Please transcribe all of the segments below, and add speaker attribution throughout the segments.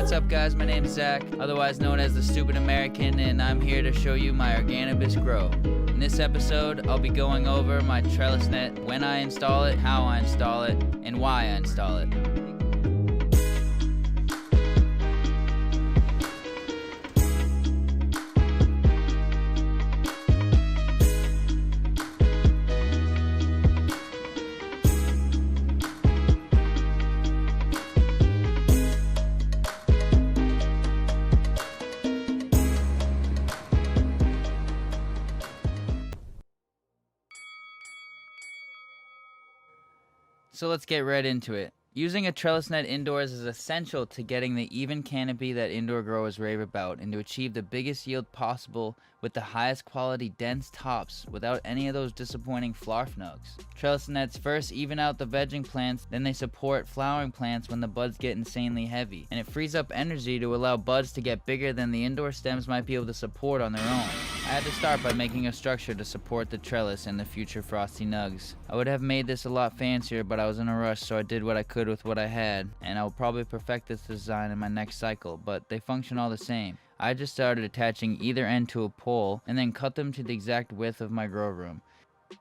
Speaker 1: What's up guys, my name's Zach, otherwise known as the Stupid American, and I'm here to show you my Cannabis grow. In this episode, I'll be going over my trellis net, when I install it, how I install it, and why I install it. So let's get right into it. Using a trellis net indoors is essential to getting the even canopy that indoor growers rave about and to achieve the biggest yield possible with the highest quality dense tops without any of those disappointing flarf nugs. Trellis nets first even out the vegging plants, then they support flowering plants when the buds get insanely heavy, and it frees up energy to allow buds to get bigger than the indoor stems might be able to support on their own. I had to start by making a structure to support the trellis and the future frosty nugs. I would have made this a lot fancier, but I was in a rush, so I did what I could with what I had, and I will probably perfect this design in my next cycle, but they function all the same. I just started attaching either end to a pole and then cut them to the exact width of my grow room,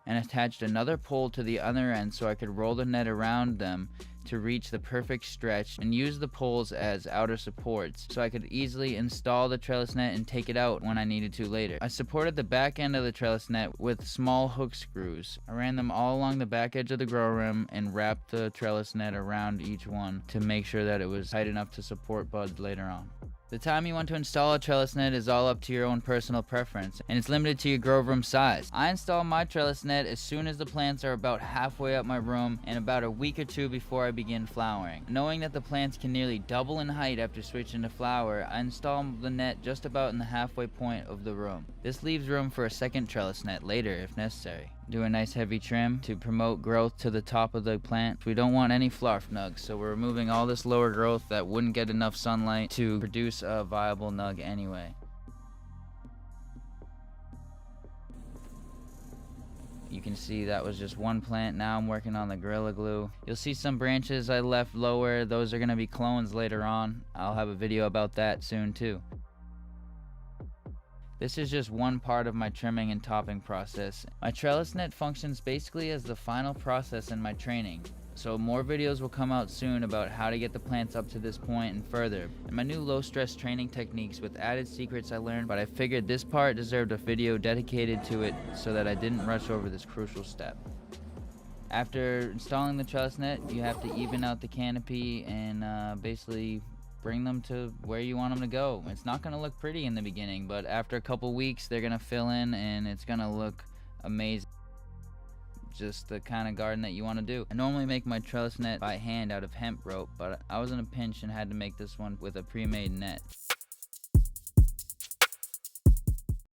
Speaker 1: and attached another pole to the other end so I could roll the net around them to reach the perfect stretch and use the poles as outer supports so I could easily install the trellis net and take it out when I needed to later. I supported the back end of the trellis net with small hook screws. I ran them all along the back edge of the grow room and wrapped the trellis net around each one to make sure that it was tight enough to support buds later on. The time you want to install a trellis net is all up to your own personal preference, and it's limited to your grow room size. I install my trellis net as soon as the plants are about halfway up my room and about a week or two before I begin flowering. Knowing that the plants can nearly double in height after switching to flower, I install the net just about in the halfway point of the room. This leaves room for a second trellis net later if necessary. Do a nice heavy trim to promote growth to the top of the plant. We don't want any flarf nugs, so we're removing all this lower growth that wouldn't get enough sunlight to produce a viable nug anyway. You can see that was just one plant. Now I'm working on the Gorilla Glue. You'll see some branches I left lower. Those are going to be clones later on. I'll have a video about that soon too. This is just one part of my trimming and topping process. My trellis net functions basically as the final process in my training, so more videos will come out soon about how to get the plants up to this point and further, and my new low stress training techniques with added secrets I learned, but I figured this part deserved a video dedicated to it so that I didn't rush over this crucial step. After installing the trellis net, you have to even out the canopy and basically bring them to where you want them to go. It's not going to look pretty in the beginning, but after a couple weeks they're going to fill in and it's going to look amazing. Just the kind of garden that you want to do. I normally make my trellis net by hand out of hemp rope, but I was in a pinch and had to make this one with a pre-made net.